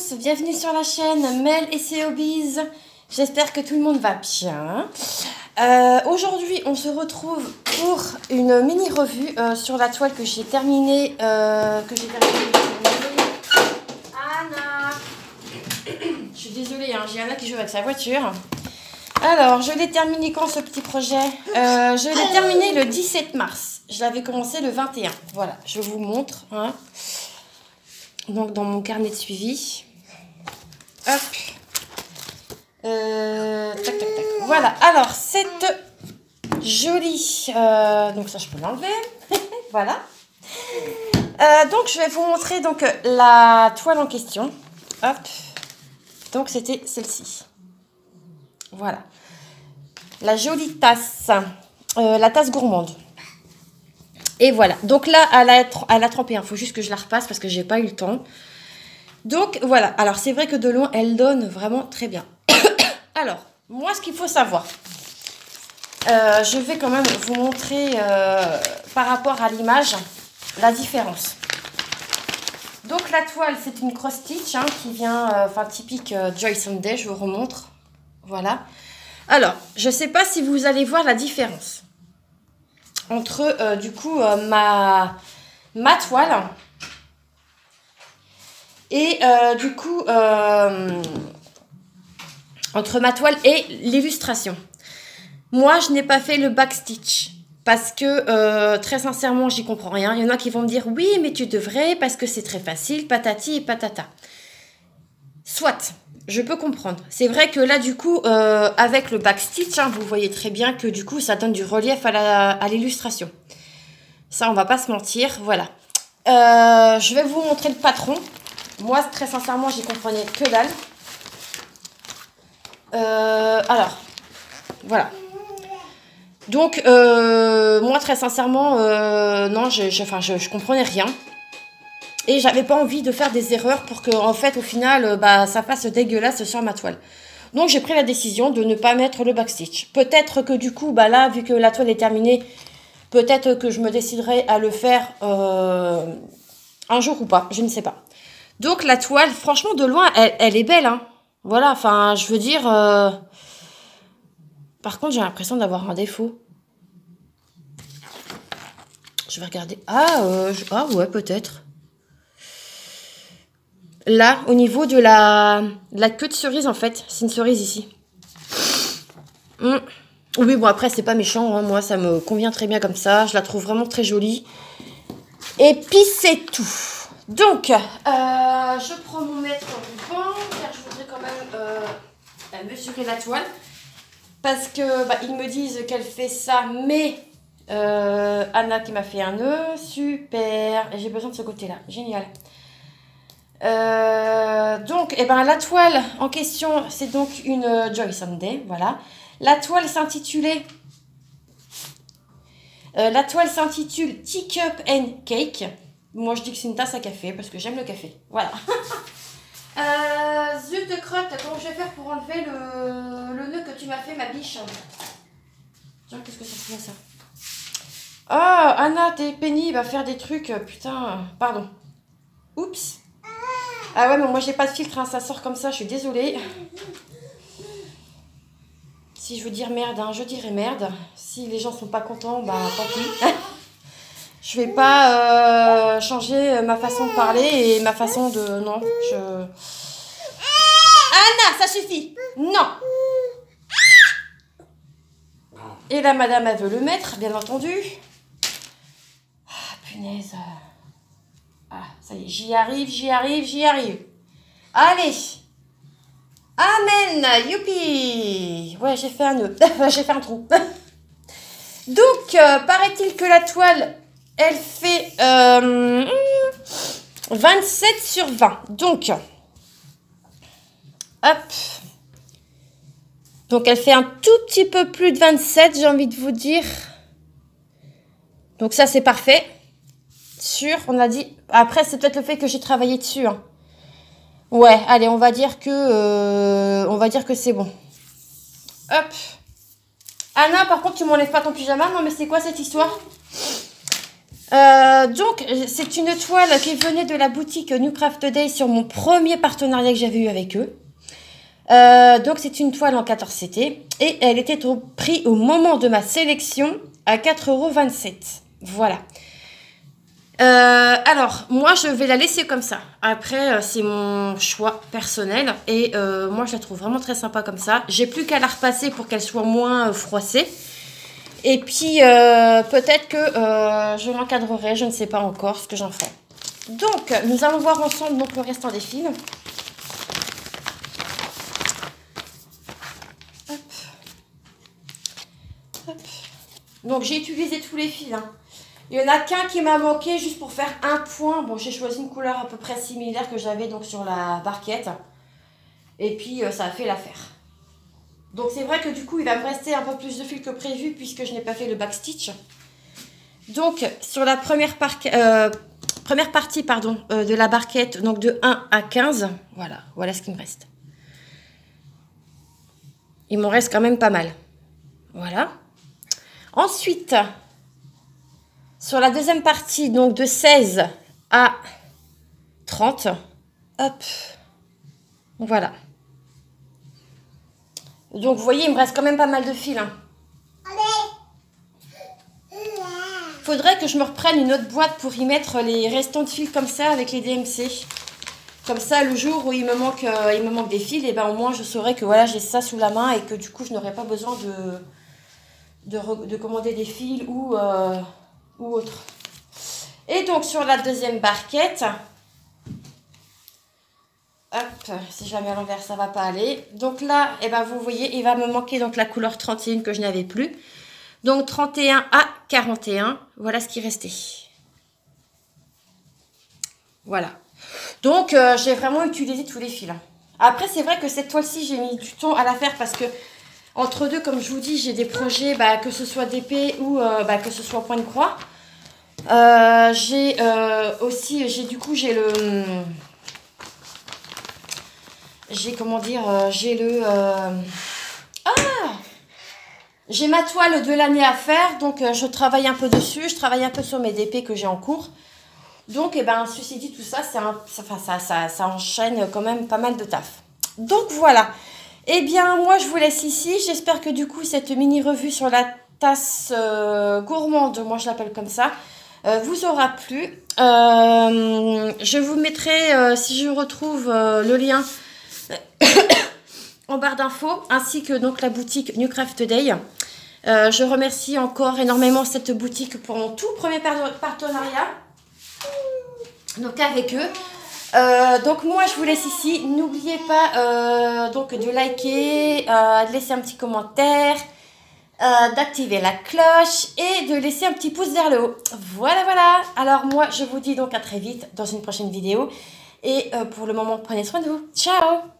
tous, bienvenue sur la chaîne Mel et ses hobbies. J'espère que tout le monde va bien. Aujourd'hui, on se retrouve pour une mini revue sur la toile que j'ai terminée. Anna, je suis désolée, hein, j'ai Anna qui joue avec sa voiture. Alors, je l'ai terminé quand ce petit projet? Je l'ai terminé le 17 mars. Je l'avais commencé le 21. Voilà, je vous montre. Hein. Donc, dans mon carnet de suivi. Hop. Tac, tac, tac. Voilà. Alors, cette jolie... donc, ça, je peux l'enlever. Voilà. Donc, je vais vous montrer donc, la toile en question. Hop. Donc, c'était celle-ci. Voilà. La jolie tasse. La tasse gourmande. Et voilà. Donc là, elle a trempé. Il faut juste que je la repasse parce que j'ai pas eu le temps. Donc voilà. Alors c'est vrai que de loin, elle donne vraiment très bien. Alors, moi, ce qu'il faut savoir. Je vais quand même vous montrer par rapport à l'image la différence. Donc la toile, c'est une cross stitch hein, qui vient, typique Joy Sunday. Je vous remontre. Voilà. Alors, je ne sais pas si vous allez voir la différence entre, du coup, ma toile et, du coup, entre ma toile et l'illustration. Moi, je n'ai pas fait le backstitch parce que, très sincèrement, j'y comprends rien. Il y en a qui vont me dire, oui, mais tu devrais parce que c'est très facile, patati et patata. Soit. Je peux comprendre. C'est vrai que là, du coup, avec le backstitch, hein, vous voyez très bien que du coup, ça donne du relief à l'illustration. Ça, on va pas se mentir. Voilà. Je vais vous montrer le patron. Moi, très sincèrement, j'y comprenais que dalle. Alors, voilà. Donc, moi, très sincèrement, non, je comprenais rien. Et j'avais pas envie de faire des erreurs pour que, en fait, au final, ça fasse dégueulasse sur ma toile. Donc, j'ai pris la décision de ne pas mettre le backstitch. Peut-être que du coup, là, vu que la toile est terminée, peut-être que je me déciderai à le faire un jour ou pas. Je ne sais pas. Donc, la toile, franchement, de loin, elle est belle. Hein. Voilà, enfin, je veux dire... Par contre, j'ai l'impression d'avoir un défaut. Je vais regarder. Ah ouais, peut-être. Là, au niveau de la queue de cerise, en fait. C'est une cerise ici. Oui, bon, après, c'est pas méchant. Hein. Moi, ça me convient très bien comme ça. Je la trouve vraiment très jolie. Et puis, c'est tout. Donc, je prends mon mètre ruban, car je voudrais quand même mesurer la toile. Parce que ils me disent qu'elle fait ça, mais Anna qui m'a fait un nœud. Super. Et j'ai besoin de ce côté-là. Génial. Donc, la toile en question, c'est donc une Joy Sunday, voilà. La toile s'intitule Teacup and Cake. Moi, je dis que c'est une tasse à café parce que j'aime le café. Voilà. Zut de crotte, comment je vais faire pour enlever le nœud que tu m'as fait, ma biche? Tiens, qu'est-ce que ça fait ça? Oh, Anna, t'es pénible à faire des trucs, putain, pardon. Oups. Ah ouais, mais moi j'ai pas de filtre, hein, ça sort comme ça, je suis désolée. Si je veux dire merde, hein, je dirais merde. Si les gens sont pas contents, tant pis. Je vais pas changer ma façon de parler et ma façon de... Non, je... Anna, ça suffit. Non. Et là, madame, elle veut le mettre, bien entendu. Ah, punaise. Ah, ça y est, j'y arrive. Allez. Amen, youpi. Ouais, j'ai fait un nœud. J'ai fait un trou. Donc, paraît-il que la toile, elle fait 27 sur 20. Donc, hop. Donc, elle fait un tout petit peu plus de 27, j'ai envie de vous dire. Donc, ça, c'est parfait. Sûr, on a dit. Après, c'est peut-être le fait que j'ai travaillé dessus. Hein. Ouais, allez, on va dire que c'est bon. Hop. Anna, par contre, tu m'enlèves pas ton pyjama. Non, mais c'est quoi cette histoire? Donc, c'est une toile qui venait de la boutique New Craft Day sur mon premier partenariat que j'avais eu avec eux. Donc, c'est une toile en 14CT et elle était au prix au moment de ma sélection à 4,27 €. Voilà. Alors, moi, je vais la laisser comme ça. Après, c'est mon choix personnel et moi, je la trouve vraiment très sympa comme ça. J'ai plus qu'à la repasser pour qu'elle soit moins froissée. Et puis, peut-être que je l'encadrerai, je ne sais pas encore ce que j'en ferai. Donc, nous allons voir ensemble donc, le restant des fils. Hop. Hop. Donc, j'ai utilisé tous les fils. Hein. Il n'y en a qu'un qui m'a manqué juste pour faire un point. Bon, j'ai choisi une couleur à peu près similaire que j'avais donc sur la barquette. Et puis, ça a fait l'affaire. Donc c'est vrai que du coup il va me rester un peu plus de fil que prévu puisque je n'ai pas fait le backstitch. Donc sur la première partie de la barquette, donc de 1 à 15, voilà ce qu'il me reste. Il m'en reste quand même pas mal. Voilà. Ensuite, sur la deuxième partie, donc de 16 à 30, hop, voilà. Donc, vous voyez, il me reste quand même pas mal de fils. Hein. Faudrait que je me reprenne une autre boîte pour y mettre les restants de fils comme ça avec les DMC. Comme ça, le jour où il me manque des fils, et ben au moins je saurais que voilà, j'ai ça sous la main et que du coup, je n'aurai pas besoin de commander des fils ou autre. Et donc, sur la deuxième barquette... Hop, si jamais à l'envers, ça va pas aller. Donc là, eh ben, vous voyez, il va me manquer donc la couleur 31 que je n'avais plus. Donc 31 à 41, voilà ce qui restait. Voilà. Donc, j'ai vraiment utilisé tous les fils. Après, c'est vrai que cette toile-ci, j'ai mis du temps à la faire parce que, entre deux, comme je vous dis, j'ai des projets, que ce soit d'épée ou que ce soit point de croix. J'ai j'ai ma toile de l'année à faire, donc je travaille un peu dessus, je travaille un peu sur mes DP que j'ai en cours. Donc, ceci dit, tout ça, ça enchaîne quand même pas mal de taf. Donc, voilà. Eh bien, moi, je vous laisse ici. J'espère que du coup, cette mini-revue sur la tasse gourmande, moi je l'appelle comme ça, vous aura plu. Je vous mettrai, si je retrouve le lien en barre d'infos, ainsi que donc la boutique New Craft Day. Je remercie encore énormément cette boutique pour mon tout premier partenariat, donc avec eux. Donc moi je vous laisse ici. N'oubliez pas donc de liker, de laisser un petit commentaire, d'activer la cloche et de laisser un petit pouce vers le haut. Voilà. Alors moi je vous dis donc à très vite dans une prochaine vidéo. Et pour le moment, prenez soin de vous. Ciao!